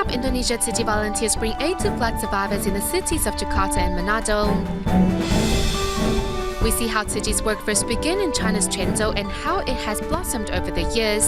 help Indonesia Tzu Chi volunteers bring aid to flood survivors in the cities of Jakarta and Manado. We see how Tzu Chi's work first began in China's Quanzhou and how it has blossomed over the years.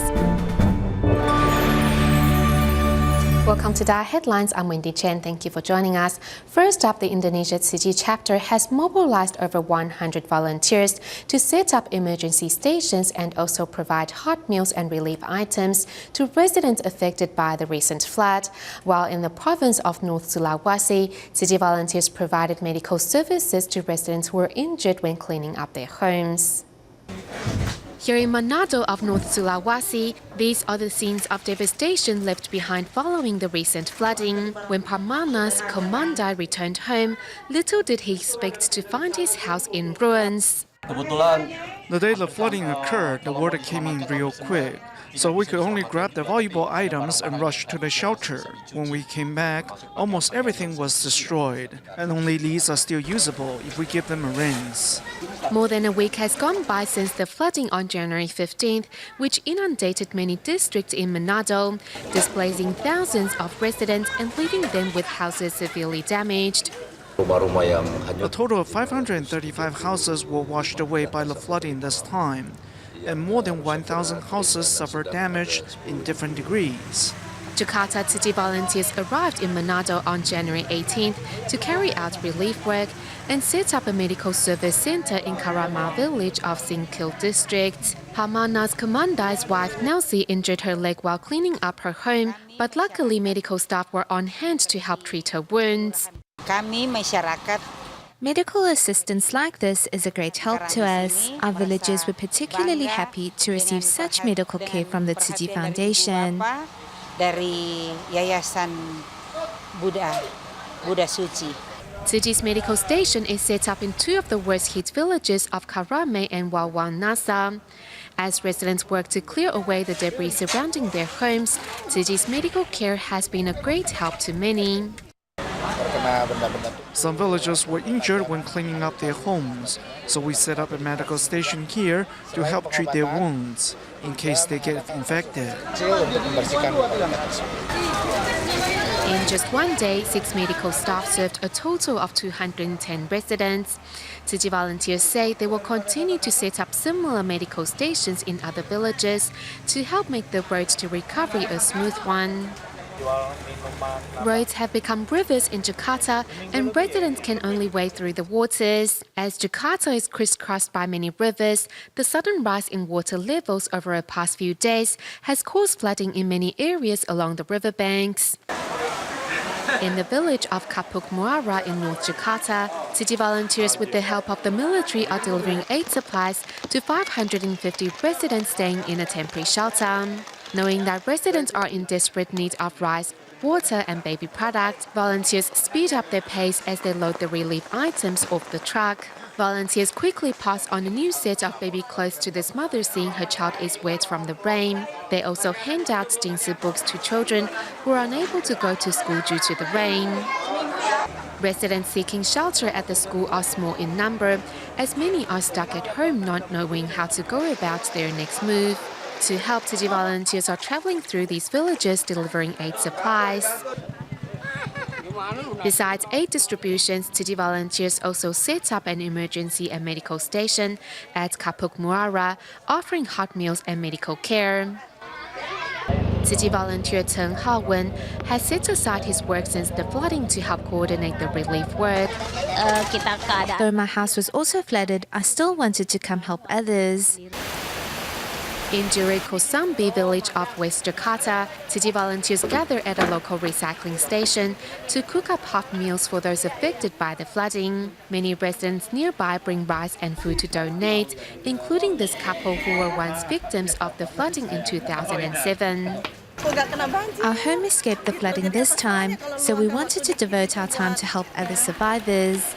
Welcome to DaAi Headlines. I'm Wendy Chen. Thank you for joining us. First up, the Indonesia Tzu Chi chapter has mobilized over 100 volunteers to set up emergency stations and also provide hot meals and relief items to residents affected by the recent flood. While in the province of North Sulawesi, Tzu Chi volunteers provided medical services to residents who were injured when cleaning up their homes. Here in Manado of North Sulawesi, these are the scenes of devastation left behind following the recent flooding. When Parmana's Komandai returned home, little did he expect to find his house in ruins. The day the flooding occurred, the water came in real quick, so we could only grab the valuable items and rush to the shelter. When we came back, almost everything was destroyed, and only these are still usable if we give them a rinse. More than a week has gone by since the flooding on January 15th, which inundated many districts in Manado, displacing thousands of residents and leaving them with houses severely damaged. A total of 535 houses were washed away by the flooding this time, and more than 1,000 houses suffered damage in different degrees. Jakarta Tzu Chi volunteers arrived in Manado on January 18th to carry out relief work and set up a medical service center in Karama village of Singkil district. Hamana's Komandai's wife Nelsie injured her leg while cleaning up her home, but luckily medical staff were on hand to help treat her wounds. Medical assistance like this is a great help to us. Our villagers were particularly happy to receive such medical care from the Tzu Chi Foundation. Tzu Chi's medical station is set up in two of the worst hit villages of Karame and Wawanasa. As residents work to clear away the debris surrounding their homes, Tzu Chi's medical care has been a great help to many. Some villagers were injured when cleaning up their homes, so we set up a medical station here to help treat their wounds in case they get infected. In just one day, 6 medical staff served a total of 210 residents. Tzu Chi volunteers say they will continue to set up similar medical stations in other villages to help make the road to recovery a smooth one. Roads have become rivers in Jakarta, and residents can only wade through the waters. As Jakarta is crisscrossed by many rivers, the sudden rise in water levels over the past few days has caused flooding in many areas along the riverbanks. In the village of Kapuk Muara in North Jakarta, Tzu Chi volunteers with the help of the military are delivering aid supplies to 550 residents staying in a temporary shelter. Knowing that residents are in desperate need of rice, water and baby products, volunteers speed up their pace as they load the relief items off the truck. Volunteers quickly pass on a new set of baby clothes to this mother seeing her child is wet from the rain. They also hand out Jingsi books to children who are unable to go to school due to the rain. Residents seeking shelter at the school are small in number, as many are stuck at home not knowing how to go about their next move. To help, Tzu Chi volunteers are traveling through these villages delivering aid supplies. Besides aid distributions, Tzu Chi volunteers also set up an emergency and medical station at Kapuk Muara, offering hot meals and medical care. Tzu Chi volunteer Chen Haowen has set aside his work since the flooding to help coordinate the relief work. Though my house was also flooded, I still wanted to come help others. In Juri Kosambi village of West Jakarta, Tzu Chi volunteers gather at a local recycling station to cook up hot meals for those affected by the flooding. Many residents nearby bring rice and food to donate, including this couple who were once victims of the flooding in 2007. Our home escaped the flooding this time, so we wanted to devote our time to help other survivors.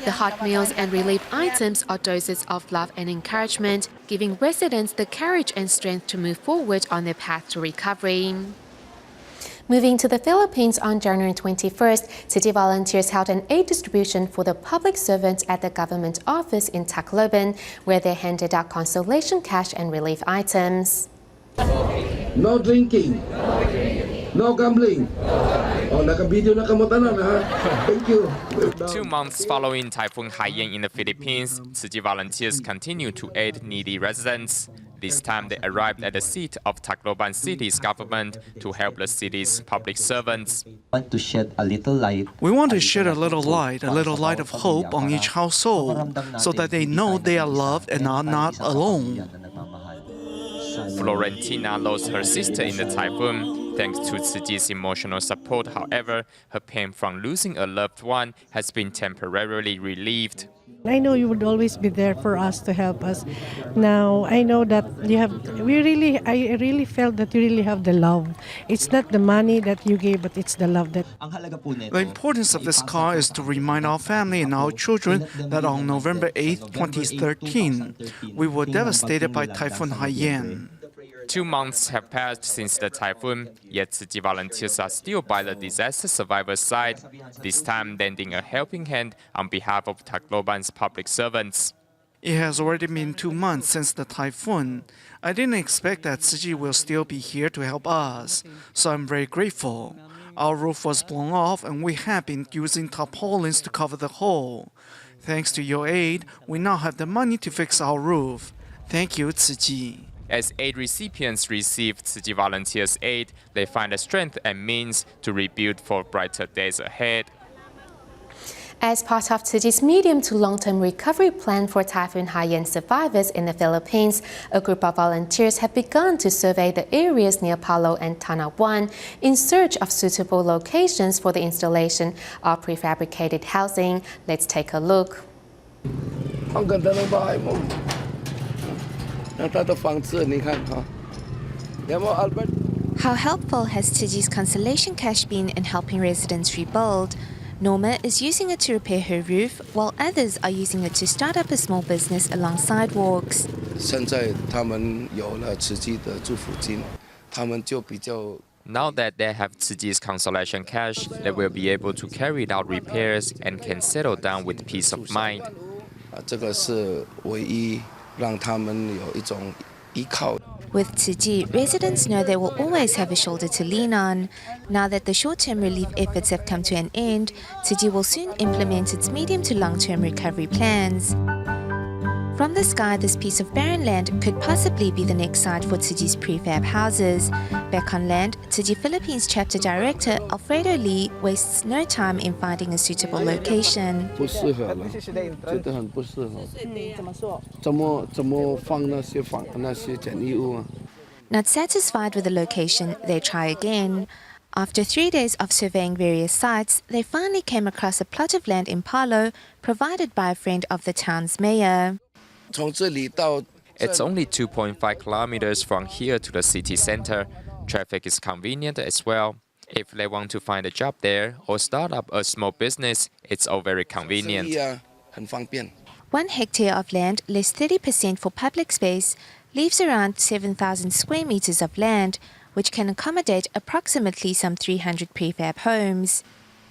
The hot meals and relief items are doses of love and encouragement, giving residents the courage and strength to move forward on their path to recovery. Moving to the Philippines on January 21st, Tzu Chi volunteers held an aid distribution for the public servants at the government office in Tacloban, where they handed out consolation cash and relief items. No drinking. No gambling. Oh, naka-video na kamo tanan ha. Thank you. 2 months following Typhoon Haiyan in the Philippines, Tzu Chi volunteers continue to aid needy residents. This time they arrived at the seat of Tacloban city's government to help the city's public servants. Want to shed a little light. We want to shed a little light of hope on each household so that they know they are loved and are not alone. Florentina lost her sister in the typhoon. Thanks to Tzu Chi's emotional support, however, her pain from losing a loved one has been temporarily relieved. I know you would always be there for us to help us. Now I know that I really felt that you really have the love. It's not the money that you gave, but it's the love that. The importance of this car is to remind our family and our children that on November 8, 2013, we were devastated by Typhoon Haiyan. 2 months have passed since the typhoon, yet Tzu Chi volunteers are still by the disaster survivors' side, this time lending a helping hand on behalf of Tacloban's public servants. It has already been 2 months since the typhoon. I didn't expect that Tzu Chi will still be here to help us, so I'm very grateful. Our roof was blown off and we have been using tarpaulins to cover the hole. Thanks to your aid, we now have the money to fix our roof. Thank you, Tzu Chi. As aid recipients receive Tzu Chi volunteers' aid, they find the strength and means to rebuild for brighter days ahead. As part of Tzu Chi's medium to long-term recovery plan for Typhoon Haiyan survivors in the Philippines, a group of volunteers have begun to survey the areas near Palo and Tanawan in search of suitable locations for the installation of prefabricated housing. Let's take a look. Ang ganda ng bahay mo. How helpful has Tzu Chi's consolation cash been in helping residents rebuild? Norma is using it to repair her roof, while others are using it to start up a small business along sidewalks. 现在他们有了慈济的祝福金，他们就比较 Now that they have Tzu Chi's consolation cash, they will be able to carry out repairs and can settle down with peace of mind. 这个是唯一让他们有一种依靠。 With Tzu Chi, residents know they will always have a shoulder to lean on. Now that the short-term relief efforts have come to an end, Tzu Chi will soon implement its medium to long-term recovery plans. From the sky, this piece of barren land could possibly be the next site for Tzu Chi's prefab houses. Back on land, Tzu Chi Philippines Chapter Director Alfredo Lee wastes no time in finding a suitable location. 不适合了，真的很不适合。怎么说？怎么放那些简易屋啊？ Not satisfied with the location, they try again. After 3 days of surveying various sites, they finally came across a plot of land in Palo provided by a friend of the town's mayor. 从这里到 It's only 2.5 kilometers from here to the city center. Traffic is convenient as well. If they want to find a job there or start up a small business, it's all very 生 convenient. 意啊，很方便。 1 hectare of land, less 30% for public space, leaves around 7,000 square meters of land, which can accommodate approximately some 300 prefab homes.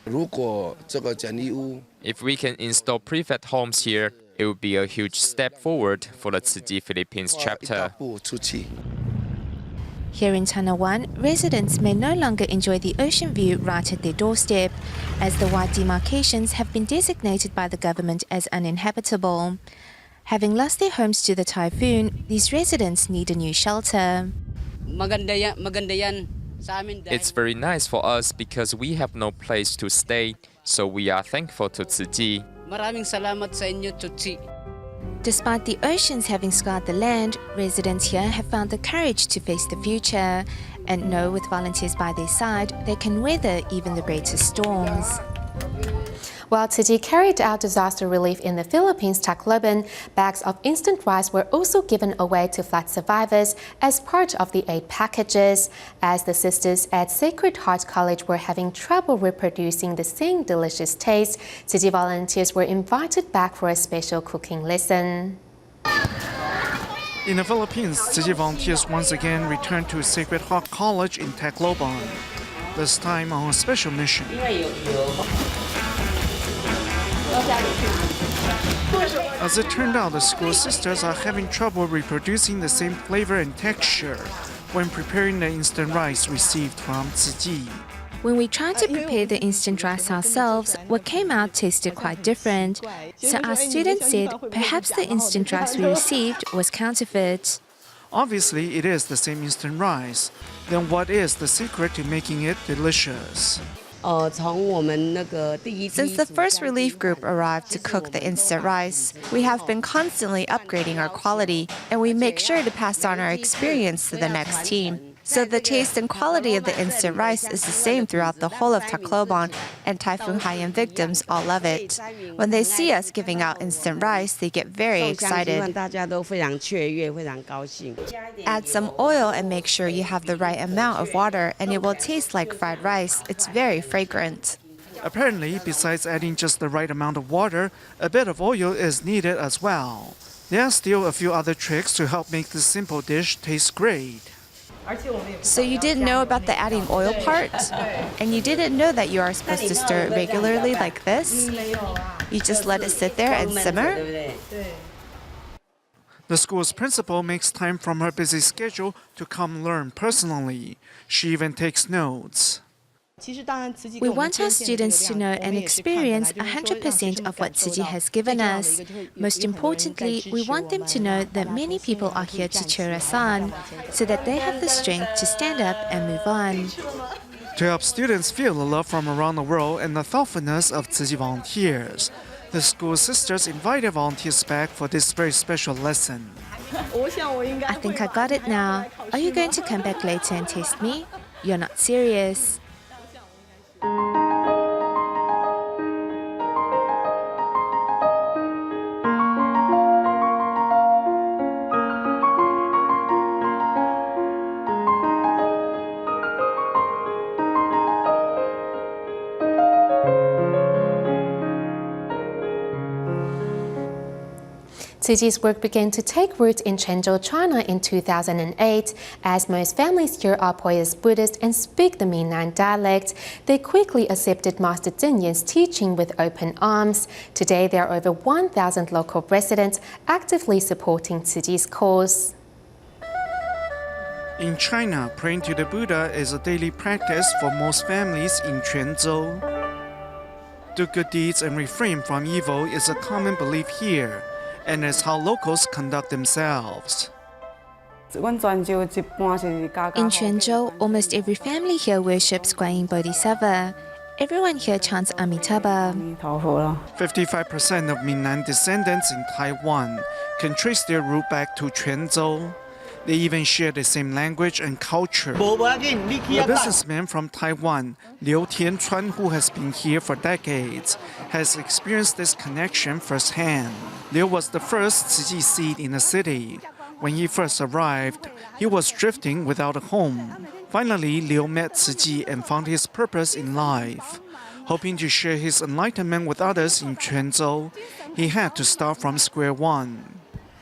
如果这个简易屋 If we can install prefab homes here, it would be a huge step forward for the Tzu Chi Philippines 一大 chapter. 步出去。 Here in Tanawan, residents may no longer enjoy the ocean view right at their doorstep, as the white demarcations have been designated by the government as uninhabitable. Having lost their homes to the typhoon, these residents need a new shelter. Maganda yan sa amin dahil It's very nice for us because we have no place to stay, so we are thankful to Tzu Chi. maraming salamat sa inyo, Tzu Chi. Despite the oceans having scarred the land, residents here have found the courage to face the future and know with volunteers by their side, they can weather even the greatest storms. While Tzu Chi carried out disaster relief in the Philippines, Tacloban, bags of instant rice were also given away to flood survivors as part of the aid packages. As the sisters at Sacred Heart College were having trouble reproducing the same delicious taste, Tzu Chi volunteers were invited back for a special cooking lesson. In the Philippines, Tzu Chi volunteers once again returned to Sacred Heart College in Tacloban, this time on a special mission. As it turned out, the school sisters are having trouble reproducing the same flavor and texture. when preparing the instant rice received from Tzu Chi. When we tried to prepare the instant rice ourselves, what came out tasted quite different. So our students said perhaps the instant rice we received was counterfeit. Obviously, it is the same instant rice. Then what is the secret to making it delicious? Since the first relief group arrived to cook the instant rice, we have been constantly upgrading our quality, and we make sure to pass on our experience to the next team. So the taste and quality of the instant rice is the same throughout the whole of Tacloban, and Typhoon Haiyan victims all love it. When they see us giving out instant rice, they get very excited. Add some oil and make sure you have the right amount of water, and it will taste like fried rice. It's very fragrant. Apparently, besides adding just the right amount of water, a bit of oil is needed as well. There are still a few other tricks to help make this simple dish taste great. So you didn't know about the adding oil part? And you didn't know that you are supposed to stir it regularly like this? You just let it sit there and simmer? The school's principal makes time from her busy schedule to come learn personally. She even takes notes. We want our students to know and experience 100% of what Tzu Chi has given us. Most importantly, we want them to know that many people are here to cheer us on, so that they have the strength to stand up and move on. To help students feel the love from around the world and the thoughtfulness of Tzu Chi volunteers, the school sisters invited volunteers back for this very special lesson. I think I got it now. Are you going to come back later and test me? You're not serious. Tzu Chi's work began to take root in Quanzhou, China in 2008. As most families here are pious Buddhists and speak the Minnan dialect, they quickly accepted Master Cheng Yen's teaching with open arms. Today, there are over 1,000 local residents actively supporting Tzu Chi's cause. In China, praying to the Buddha is a daily practice for most families in Quanzhou. Do good deeds and refrain from evil is a common belief here, and is how locals conduct themselves. In Quanzhou, almost every family here worships Guanyin Bodhisattva. Everyone here chants Amitabha. 55% of Minnan descendants in Taiwan can trace their root back to Quanzhou. They even share the same language and culture. A businessman from Taiwan, Liu Tianchuan, who has been here for decades, has experienced this connection firsthand. Liu was the first Tzu Chi seed in the city. When he first arrived, he was drifting without a home. Finally, Liu met Tzu Chi and found his purpose in life. Hoping to share his enlightenment with others in Quanzhou, he had to start from square one.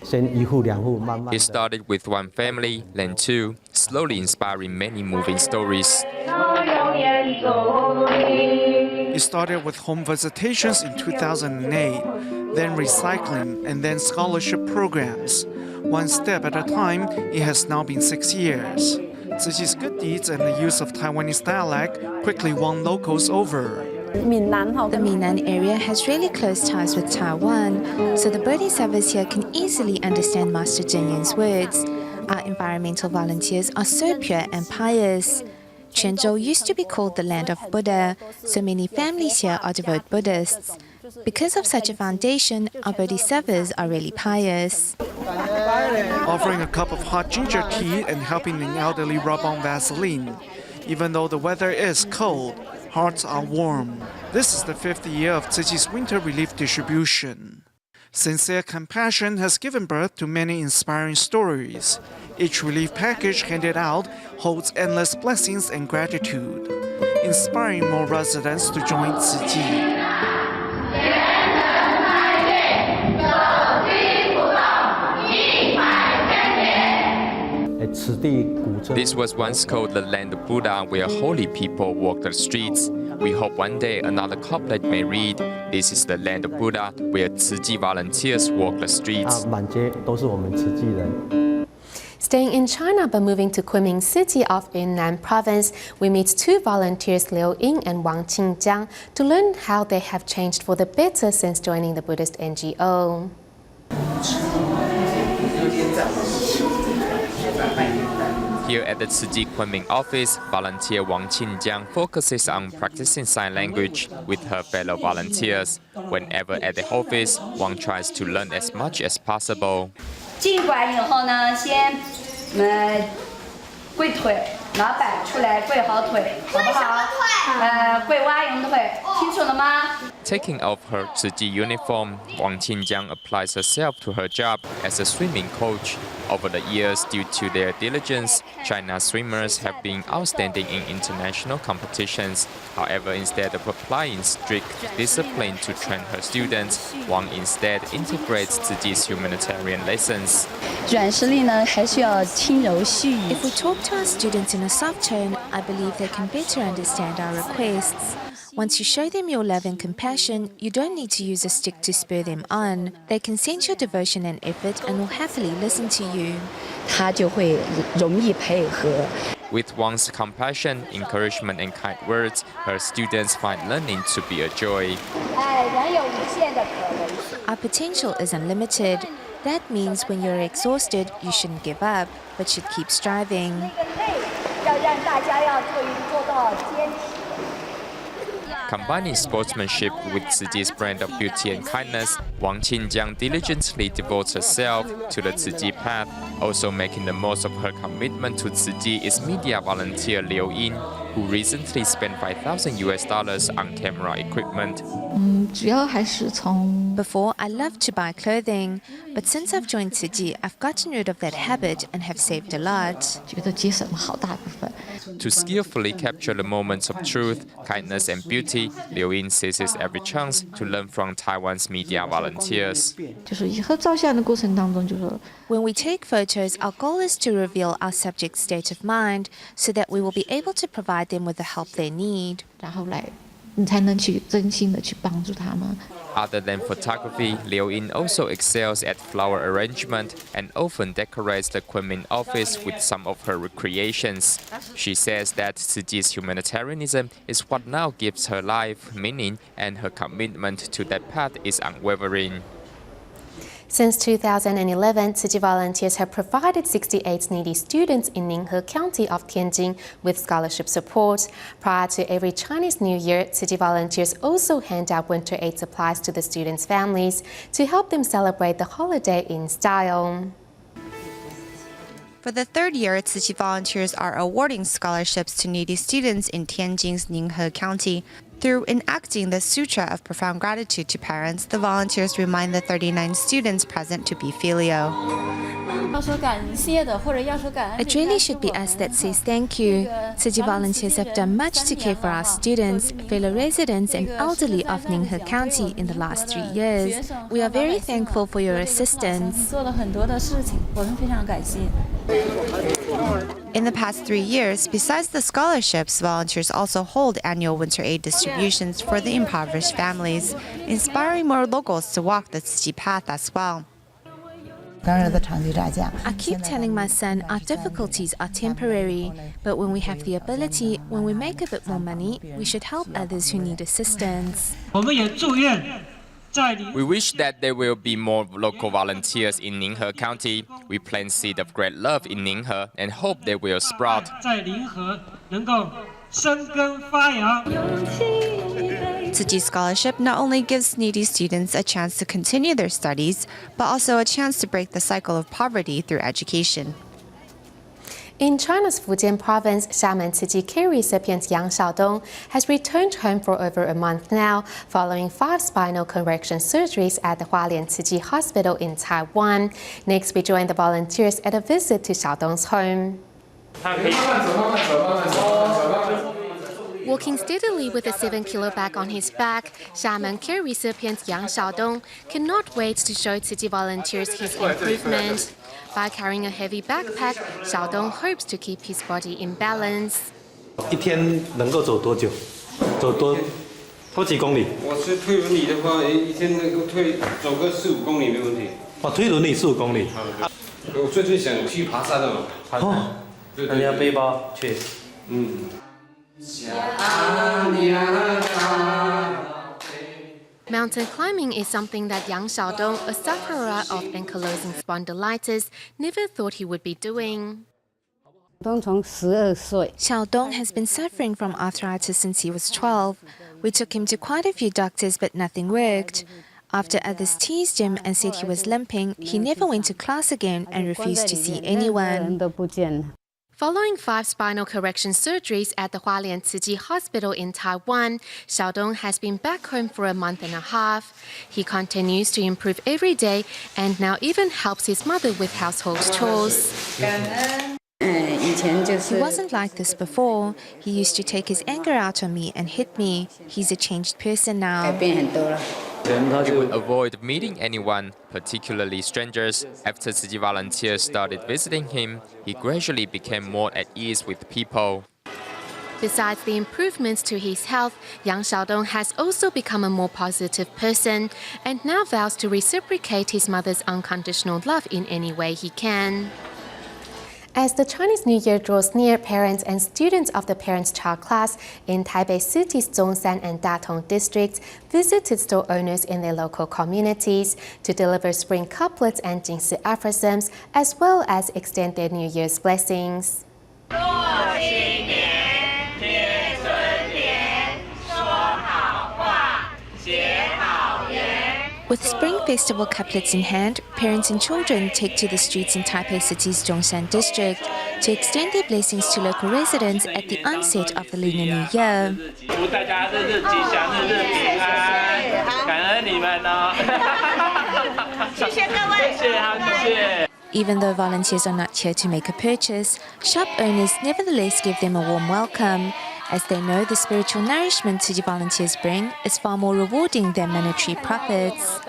He started with one family, then two, slowly inspiring many moving stories. He started with home visitations in 2008, then recycling, and then scholarship programs. One step at a time, it has now been 6 years. Tzu Chi's good deeds and the use of Taiwanese dialect quickly won locals over. The Minnan area has really close ties with Taiwan, so the Bodhisattvas here can easily understand Master Cheng Yen's words. Our environmental volunteers are so pure and pious. Quanzhou used to be called the land of Buddha, so many families here are devout Buddhists. Because of such a foundation, our Bodhisattvas are really pious. Offering a cup of hot ginger tea and helping an elderly rub on Vaseline. Even though the weather is cold, hearts are warm. This is the 5th year of Tzu Chi's winter relief distribution. Sincere compassion has given birth to many inspiring stories. Each relief package handed out holds endless blessings and gratitude, inspiring more residents to join Tzu Chi. This was once called the land of Buddha, where holy people walk the streets. We hope one day another couplet may read, "This is the land of Buddha, where Tzu Chi volunteers walk the streets." Staying in China but moving to Kunming city of Yunnan province, we meet two volunteers Liu Ying and Wang Qinjiang to learn how they have changed for the better since joining the Buddhist NGO. Here at the Tzu Chi Kunming office, volunteer Wang Qinjiang focuses on practicing sign language with her fellow volunteers. Whenever at the office, Wang tries to learn as much as possible. 进馆以后呢，先跪腿，然后摆出来，跪好腿，好不好？跪蛙泳腿，清楚了吗？ Taking off her Tzu Chi uniform, Wang Qinjiang applies herself to her job as a swimming coach. Over the years, due to their diligence, China's swimmers have been outstanding in international competitions. However, instead of applying strict discipline to train her students, Wang instead integrates Tzu Chi's humanitarian lessons. 软实力呢，还需要轻柔细语。 If we talk to our students in a soft tone, I believe they can better understand our requests. Once you show them your love and compassion, you don't need to use a stick to spur them on. They can sense your devotion and effort and will happily listen to you. 他就会容易配合。 With Wang's compassion, encouragement, and kind words, her students find learning to be a joy. 人有无限的可能性。 Our potential is unlimited. That means when you're exhausted, you shouldn't give up, but should keep striving. 要让大家要做到坚持。 Combining sportsmanship with Tzu Chi's brand of beauty and kindness, Wang Qinjiang diligently devotes herself to the Tzu Chi path. Also making the most of her commitment to Tzu Chi is media volunteer Liu Ying, who recently spent $5,000 on camera equipment. 主要还是从 Before, I loved to buy clothing, but since I've joined Tzu Chi, I've gotten rid of that habit and have saved a lot. 觉得节省了好大部分。 To skillfully capture the moments of truth, kindness, and beauty, Liu Ying seizes every chance to learn from Taiwan's media volunteers. 就是以后照相的过程当中，就是 When we take photos, our goal is to reveal our subject's state of mind so that we will be able to provide them with the help they need. 然后你才能去真心的去帮助他们。 Other than photography, Liu Ying also excels at flower arrangement and often decorates the Kunming office with some of her recreations. She says that Tzu Chi's humanitarianism is what now gives her life meaning, and her commitment to that path is unwavering. Since 2011, Tzu Chi volunteers have provided 68 needy students in Ninghe County of Tianjin with scholarship support. Prior to every Chinese New Year, Tzu Chi volunteers also hand out winter aid supplies to the students' families to help them celebrate the holiday in style. For the third year, Tzu Chi volunteers are awarding scholarships to needy students in Tianjin's Ninghe County. Through enacting the Sutra of Profound Gratitude to parents, the volunteers remind the 39 students present to be filial. It really should be us that says thank you. Tzu Chi volunteers have done much to care for our students, fellow residents, and elderly of Ninghe County in the last 3 years. We are very thankful for your assistance. In the past 3 years, besides the scholarships, volunteers also hold annual winter aid distributions for the impoverished families, inspiring more locals to walk the Tzu Chi path as well. I keep telling my son our difficulties are temporary, but when we have the ability, when we make a bit more money, we should help others who need assistance. We wish that there will be more local volunteers in Ninghe County. We plant seed of great love in Ninghe and hope they will sprout. Tzu Chi scholarship not only gives needy students a chance to continue their studies, but also a chance to break the cycle of poverty through education. In China's Fujian province, Xiamen Tzu Chi care recipient Yang Xiaodong has returned home for over a month now, following 5 spinal correction surgeries at the Hualien Tzu Chi Hospital in Taiwan. Next, we join the volunteers at a visit to Xiaodong's home. Walking steadily with a 7-kilo bag on his back, Xiamen care recipient Yang Xiaodong cannot wait to show Tzu Chi volunteers his improvement. By carrying a heavy backpack, Xiaodong hopes to keep his body in balance. 一天能够走多久？走几公里？我是推轮椅的话，一天能够走个4-5公里没问题。推轮椅4-5公里。我最近想去爬山了。爬山？那你要背包去？Mountain climbing is something that Yang Xiaodong, a sufferer of ankylosing spondylitis, never thought he would be doing. Xiaodong has been suffering from arthritis since he was 12. We took him to quite a few doctors, but nothing worked. After others teased him and said he was limping, he never went to class again and refused to see anyone. Following 5 spinal correction surgeries at the Hualien Tzu Chi Hospital in Taiwan, Xiaodong has been back home for a month and a half. He continues to improve every day and now even helps his mother with household chores. He wasn't like this before. He used to take his anger out on me and hit me. He's a changed person now. He would avoid meeting anyone, particularly strangers. After Tzu Chi volunteers started visiting him, he gradually became more at ease with people. Besides the improvements to his health, Yang Xiaodong has also become a more positive person and now vows to reciprocate his mother's unconditional love in any way he can. As the Chinese New Year draws near, parents and students of the Parents-Child class in Taipei City's Zhongshan and Datong districts visited store owners in their local communities to deliver spring couplets and Jingsi aphorisms, as well as extend their New Year's blessings. With Spring Festival couplets in hand, parents and children take to the streets in Taipei City's Zhongshan district to extend their blessings to local residents at the onset of the Lunar New Year. Even though volunteers are not here to make a purchase, shop owners nevertheless give them a warm welcome, as they know the spiritual nourishment Tzu Chi volunteers bring is far more rewarding than monetary profits.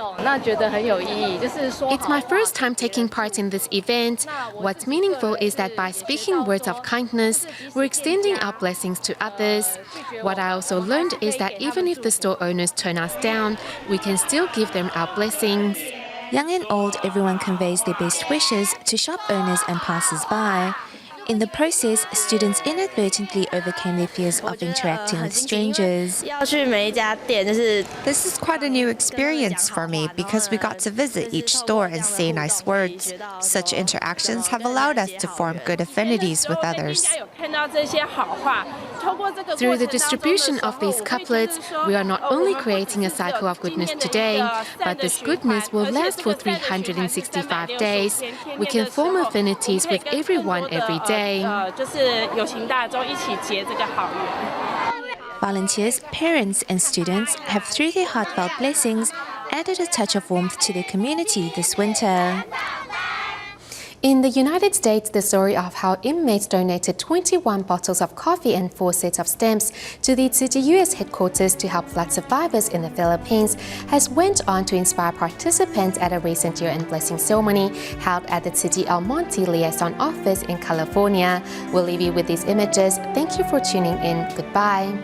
It's my first time taking part in this event. What's meaningful is that by speaking words of kindness, we're extending our blessings to others. What I also learned is that even if the store owners turn us down, we can still give them our blessings. Young and old, everyone conveys their best wishes to shop owners and passers-by. In the process, students inadvertently overcame their fears of interacting with strangers. This is quite a new experience for me because we got to visit each store and say nice words. Such interactions have allowed us to form good affinities with others. Through the distribution of these couplets, we are not only creating a cycle of goodness today, but this goodness will last for 365 days. We can form affinities with everyone every day. Volunteers, parents and students have, through their heartfelt blessings, added a touch of warmth to their community this winter. In the United States, the story of how inmates donated 21 bottles of coffee and 4 sets of stamps to the Tzu Chi U.S. headquarters to help flood survivors in the Philippines has went on to inspire participants at a recent year-end blessing ceremony held at the Tzu Chi El Monte Liaison Office in California. We'll leave you with these images. Thank you for tuning in. Goodbye.